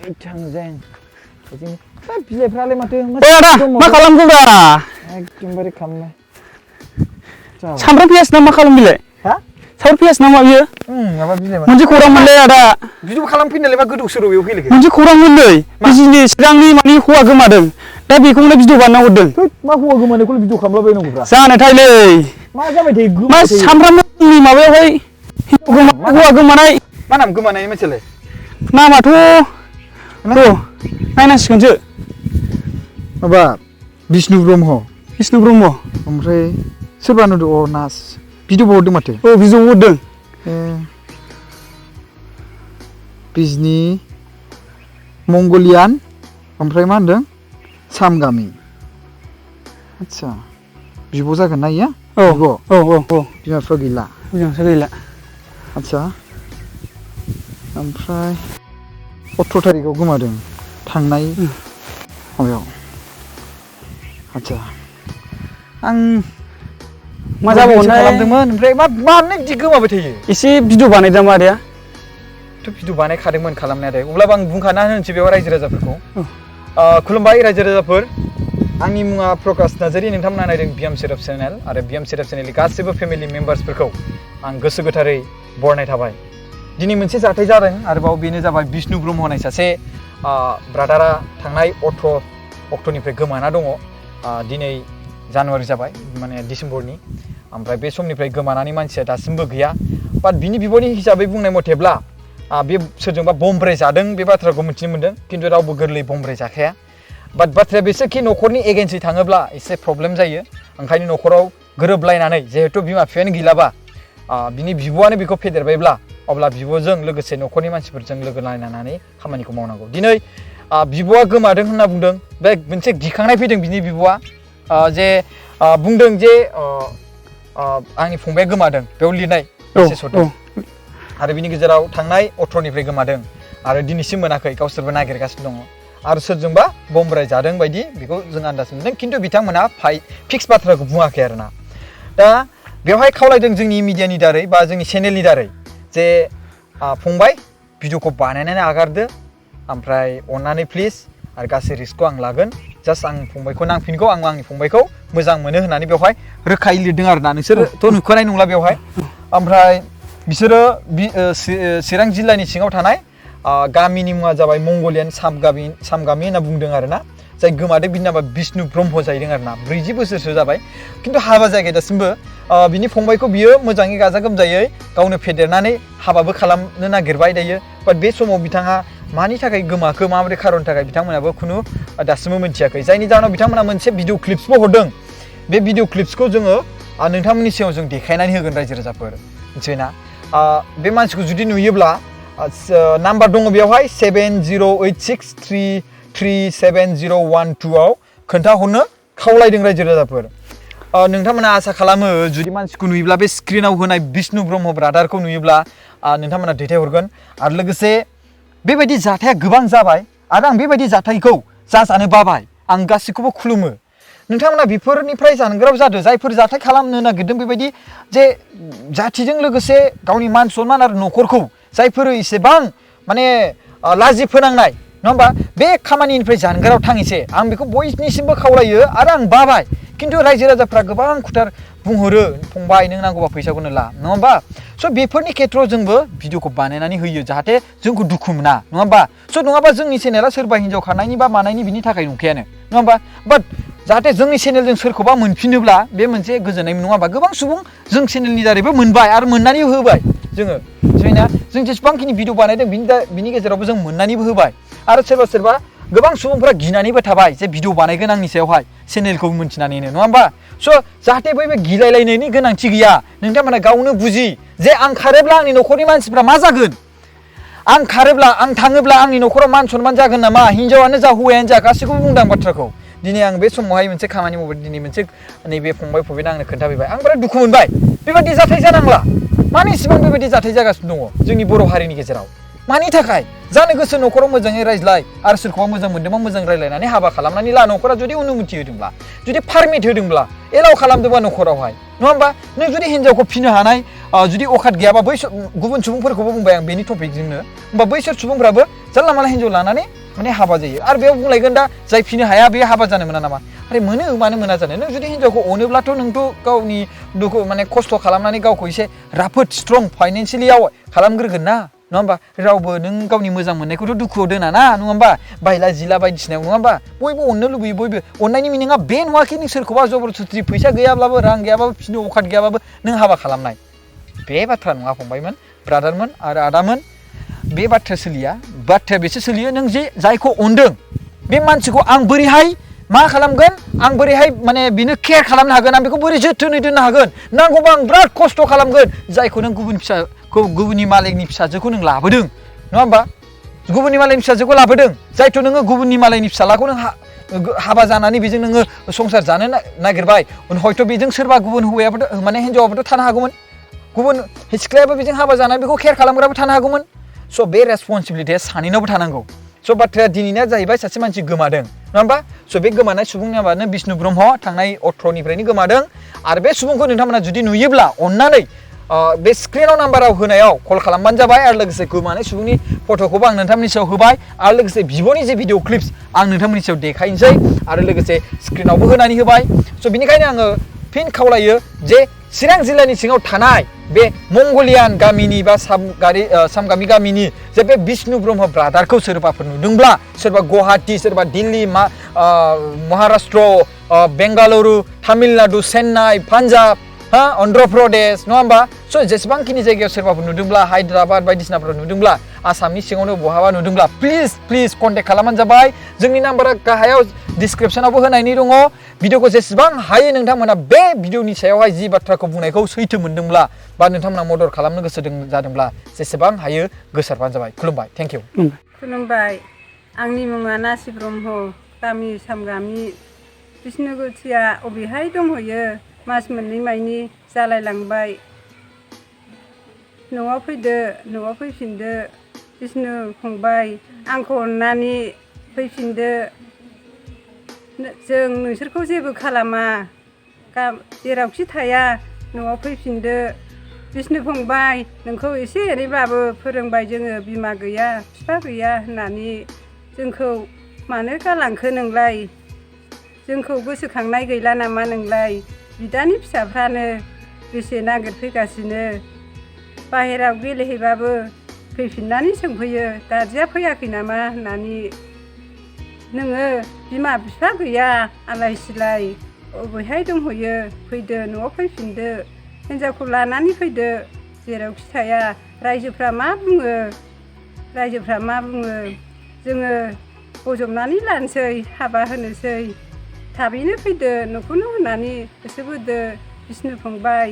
थांजें बिलाइफ्रालाय माथो मा खालामदोंब्रा एकदमबारे खालामनाय सामब्राम पियास ना मा खालाम बिलाय हा सामब्राम पियास ना मा बियो माबा बिलाइ मोनसे खौरां मोनलै आदा बिदिबो खालामफिननायलाय मा गोदौ सोदौ बेयाव फैलायखो मोनसे खौरां मोनलै बिजनि चिरांनि माने हौवा गोमादों दा बेखौनो भिडिअ बानायना हरदों मा हौवा गोमानायखौल' भिडिअ खालामलाबायनांगौब्रा जानोथायलै मा जाबाय थायो मा सामब्रामनि माबायावहाय हौवा गोमानाय मा नाम गोमानाय मानसियालाय नामाथ' र' नायनांसिगोनसो माबा बिष्णु ब्रह्म ओमफ्राय सोरबा नुदों अ नास भिडिअ हरदों माथो औ भिडिअ हरदों बिजनि मंगलियान ओमफ्राय मा होनदों सामगामि आच्छा बिब' जागोन ना इयो बिब' औ बिमा बिफा गैला आच्छा ओमफ्राय 18 थारिखआव गोमादों थांनाय माबायाव आच्छा आं मा जाबावनाय खालामदोंमोन ओमफ्राय मानो बिदि गोमाबाय थायो एसे भिडिअ बानायदों मादैया थ' भिडिअ बानायखादोंमोन खालामनायालाय अब्लाबो आं बुंखाना होनोसै बेयाव रायजो राजाफोरखौ खुलुमबाय रायजो राजाफोर आंनि मुङा प्रकाश नार्जारी नोंथांमोना नायदों बिएम सेराप चेनेल आरो बिएम सेराप चेनेलनि गासैबो फेमिलि मेम्बार्सफोरखौ आं गोसो गोथारै बरनाय थाबाय दिनै मोनसे जाथाय जादों आरोबाव बेनो जाबाय बिष्णु ब्रह्म होननाय सासे ब्रादारा थांनाय 18 अक्ट'निफ्राय गोमाना दङ दिनै जानुवारि जाबाय माने डिसेम्बरनि ओमफ्राय बे समनिफ्राय गोमानानै मानसिया दासिमबो गैया बाट बिनि बिब'नि हिसाबै बुंनाय मथेब्ला बे सोरजोंबा बमब्राय जादों बे बाथ्राखौ मिथिनो मोन्दों खिन्थु रावबो गोरलै बमब्राय जाखाया बाट बाथ्राया बेसोखि न'खरनि एगेन्सै थाङोब्ला एसे प्रब्लेम जायो ओंखायनो न'खराव गोरोबलायनानै जिहेथु बिमा बिफायानो गैलाबा बिनि बिब'आनो बेखौ फेदेरबायब्ला अब्ला बिब'जों लोगोसे न'खरनि मानसिफोरजों लोगो नांनानै खामानिखौ मावनांगौ दिनै बिब'आ गोमादों होनना बुंदों बे मोनसे गिखांनाय फैदों बिनि बिब'आ जे बुंदों जे आंनि फंबाया गोमादों बेयाव लिरनाय मेसेज हरदों आरो बिनि गेजेराव थांनाय 18निफ्राय गोमादों आरो दिनैसिम मोनाखै गावसोरबो नागिरगासिनो दङ आरो सोरजोंबा बमब्राय जादों बायदि बेखौ जों आन्दाज मोनदों खिन्थु बिथांमोना फिक्स बाथ्राखौ बुङाखै आरोना दा बेवहाय खावलायदों जोंनि मिडियानि दारै बा जोंनि चेनेलनि दारै जे फंबाय भिडिअखौ बानायनानै आगारदो ओमफ्राय अननानै प्लिज आरो गासै रिस्कखौ आं लागोन जास्ट आं फंबायखौ नांफिनगौ आं आंनि फंबायखौ मोजां मोनो होननानै बेवहाय रोखायै लिरदों आरोना नोंसोरथ' नुखानाय नंला बेवहाय ओमफ्राय बिसोरो चिरां जिल्लानि सिङाव थानाय गामिनि मुङा जाबाय मंगलियान सामगामि होनना बुंदों आरोना जाय गोमादों बिनि नामा बिष्णु ब्रह्म जाहैदों आरोना 40 बोसोरसो जाबाय खिन्थु हाबा जायाखै दासिमबो बिनि फंबायखौ बियो मोजाङै गाजा गोमजायै गावनो फेदेरनानै हाबाबो खालामनो नागिरबाय दायो बाट बे समाव बिथाङा मानि थाखाय गोमाखो माबोरै खारननि थाखाय बिथांमोनाबो खुनु दासिमबो मिथियाखै जायनि जाहोनाव बिथांमोना मोनसे भिडिअ क्लिप्सबो हरदों बे भिडिअ क्लिप्सखौ जोङो नोंथांमोननि सिगाङाव जों देखायनानै होगोन रायजो राजाफोर मिथिबायना बे मानसिखौ जुदि नुयोब्ला नाम्बार दङ बेवहाय 7086337012 आव खोन्थाहरनो खावलायदों रायजो राजाफोर नोंथांमोना आसा खालामो जुदि मानसिखौ नुयोब्ला बे स्क्रिनाव होनाय बिष्णु ब्रह्म ब्रादारखौ नुयोब्ला नोंथांमोना दैथायहरगोन आरो लोगोसे बेबायदि जाथाया गोबां जाबाय आरो आं बेबायदि जाथायखौ जाजानो बाबाय आं गासैखौबो खुलुमो नोंथांमोना बेफोरनिफ्राय जानगाराव जादो जायफोर जाथाय खालामनो नागिरदों बेबायदि जे जाथिजों लोगोसे गावनि मान सन्मान आरो न'खरखौ जायफोर एसेबां माने लाजि फोनांनाय नङा होमबा बे खामानिनिफ्राय जानगाराव थाङिसे आं बेखौ बयनिसिमबो खावलायो आरो आं बाबाय खिन्थु रायजो राजाफ्रा गोबां खुथार बुंहरो फंबाय नों नांगौबा फैसाखौनो ला नङा होमबा स' बेफोरनि खेथ्रआव जोंबो भिडिअखौ बानायनानै होयो जाहाथे जोंखौ दुखु मोना नङा होमबा स' नङाबा जोंनि चेनेला सोरबा हिन्जाव खारनायनि बा मानायनि बिनि थाखाय नंखायानो नङा होमबा बाट जाहाथे जोंनि चेनेलजों सोरखौबा मोनफिनोब्ला बे मोनसे गोजोननाय नङा होमबा गोबां सुबुं जों चेनेलनि दारैबो मोनबाय आरो मोननानै होबाय जोङो मिथिबायना जों जेसेबांखिनि भिडिअ बानायदों बिनि गेजेरावबो जों मोननानैबो होबाय आरो सोरबा गोबां सुबुंफोरा गिनानैबो थाबाय जे भिडिअ बानायगोन आंनि सायावहाय चेनेलखौ मिन्थिनानैनो नङा होमबा स' जाहाथे बै गिलायलायनायनि गोनांथि गैया नोंथांमोना गावनो बुजि जे आं खारोब्ला आंनि न'खरनि मानसिफ्रा मा जागोन आं खारोब्ला आं थाङोब्ला आंनि न'खराव मान सन्मान जागोन नामा हिन्जावानो जा हौवायानो जा गासैखौबो बुंदों आं बाथ्राखौ दिनै आं बे समावहाय मोनसे खामानि मावबाय दिनै मोनसे नैबे फंबाय फंबायना आंनो खोन्थाफैबाय आं बिराद दुखु मोनबाय बेबायदि जाथाय जानांला मानो इसेबां बेबायदि जाथाय जागासिनो दङ जोंनि बर' हारिनि गेजेराव मानि थाखाय जानो गोसो न'खराव मोजाङै रायज्लाय आरो सोरखौबा मोजां मोन्दोंबा मोजां रायज्लायनानै हाबा खालामनानै ला न'खरा जुदि अनुमति होदोंब्ला जुदि पारमिट होदोंब्ला एलाउ खालामदोंबा न'खरावहाय नङा होमबा नों जुदि हिन्जावखौ फिनो हानाय जुदि अखाद गैयाबा बै गुबुन सुबुंफोरखौबो बुंबाय आं बेनि टपिकजोंनो होमबा बैसोर सुबुंफ्राबो जानला मानला हिन्जाव लानानै माने हाबा जायो आरो बेयाव बुंलायगोन दा जाय फिनो हाया बे हाबा जानो मोना नामा आरे मोनो मानो मोना जानो नों जुदि हिन्जावखौ अनोब्लाथ' नोंथ' गावनि दुखु माने खस्थ' खालामनानै गावखौ एसे राफोद स्ट्रं फाइनान्सियलियाव खालामग्रोगोन ना नङा होमबा रावबो नों गावनि मोजां मोननायखौथ' दुखुआव दोना ना नङा होमबा बायला जिला बायदिसिनायाव नङा होमबा बयबो अननो लुबैयो बयबो अननायनि मिनिङा बे नङाखि नों सोरखौबा जबरदस्ति फैसा गैयाब्लाबो रां गैयाबाबो फिनो अखाद गैयाबाबो नों हाबा खालामनाय बे बाथ्रा नङा फंबायमोन ब्रादारमोन आरो आदामोन बे बाथ्राया सोलिया बाथ्राया बेसो सोलियो नों जे जायखौ अनदों बे मानसिखौ आं बोरैहाय मा खालामगोन आं बोरैहाय माने बिनो केयार खालामनो हागोन आं बेखौ बोरै जोथोनै दोननो हागोन नांगौबा आं बिराद खस्थ' खालामगोन जायखौ नों गुबुननि मालायनि फिसाजोखौ नों लाबोदों नङा होमबा गुबुननि मालायनि फिसाजोखौ लाबोदों जायथ' नोङो गुबुननि मालायनि फिसालाखौ नों हाबा जानानै बेजों नोङो संसार जानो नागिरबाय हयथ' बेजों सोरबा गुबुन हौवायाबो माने हिन्जावाबोथ' थानो हागौमोन गुबुन सिख्लायाबो बेजों हाबा जानानै बेखौ केयार खालामग्राबो थानो हागौमोन स' बे रेसपन्सिबिलिटिया सानैनावबो थानांगौ स' बाथ्राया दिनैना जाहैबाय सासे मानसि गोमादों नङा होमबा स' बे गोमानाय सुबुंनि नामानो बिष्णु ब्रह्म थांनाय 18निफ्रायनो गोमादों आरो बे सुबुंखौ नोंथांमोना जुदि नुयोब्ला अन्नानै बे स्क्रिनाव नाम्बाराव होनायाव कल खालामबानो जाबाय आरो लोगोसे गोमानाय सुबुंनि फट'खौबो आं नोंथांमोननि सायाव होबाय आरो लोगोसे बिब'नि जे भिडिअ क्लिप्स आं नोंथांमोननि सायाव देखायनोसै आरो लोगोसे स्क्रिनावबो होनानै होबाय स' बेनिखायनो आङो फिन खावलायो जे चिरां जिल्लानि सिङाव थानाय बे मंगलियान गामिनि बा सामगामि गामिनि जे बे बिष्णु ब्रह्म ब्रादारखौ सोरबाफोर नुदोंब्ला सोरबा गुवाहाटि सोरबा दिल्ली महाराष्ट्र बेंगालुरु तामिलनाडु चेन्नाइ पान्जाब अन्ध्र प्रदेश नङा होमबा स' जेसेबांखिनि जायगायाव सोरबाफोर नुदोंब्ला हायद्राबाद बायदिसिनाफोराव नुदोंब्ला आसामनि सिङावनो बहाबा नुदोंब्ला प्लिज कन्टेक्ट खालामबानो जाबाय जोंनि नाम्बारा गाहायाव डिसक्रिपसनावबो होनायनि दङ भिडिअखौ जेसेबां हायो नोंथांमोना बे भिडिअनि सायावहाय जि बाथ्राखौ बुंनायखौ सैथो मोनदोंब्ला बा नोंथांमोना मदद खालामनो गोसो जादोंब्ला जेसेबां हायो गोसारबानो जाबाय खुलुमबाय थेंक इउ खुलुमबाय आंनि मुङा नासि ब्रह्म गामि सामगामि बिष्णुगुथिया अबेहाय दंहैयो मास मोननै मानि जालायलांबाय न'आव फैदो न'आव फैफिनदो बिष्णु फंबाय आंखौ अननानै फैफिनदो जों नोंसोरखौ जेबो खालामा जेरावखि थाया न'आव फैफिनदो बिष्णु फंबाय नोंखौ एसे एनैब्लाबो फोरोंबाय जोङो बिमा गैया बिफा गैया होननानै जोंखौ मानो गालांखो नोंलाय जोंखौ गोसोखांनाय गैला नामा नोंलाय बिदानि फिसाफ्रानो बेसे नागिरफैगासिनो बाहेरायाव गेलेहैबाबो फैफिननानै सोंफैयो दादिया फैयाखै नामा होननानै नोङो बिमा बिफा गैया आलाय सिलाय अबेहाय दंहैयो फैदो न'आव फैफिनदो हिन्जावखौ लानानै फैदो जेरावखि थाया रायजोफ्रा मा बुङो जोङो बजबनानै लानोसै हाबा होनोसै थाबैनो फैदो न'खौनो होनानै होसोबोदो बिष्णु फंबाय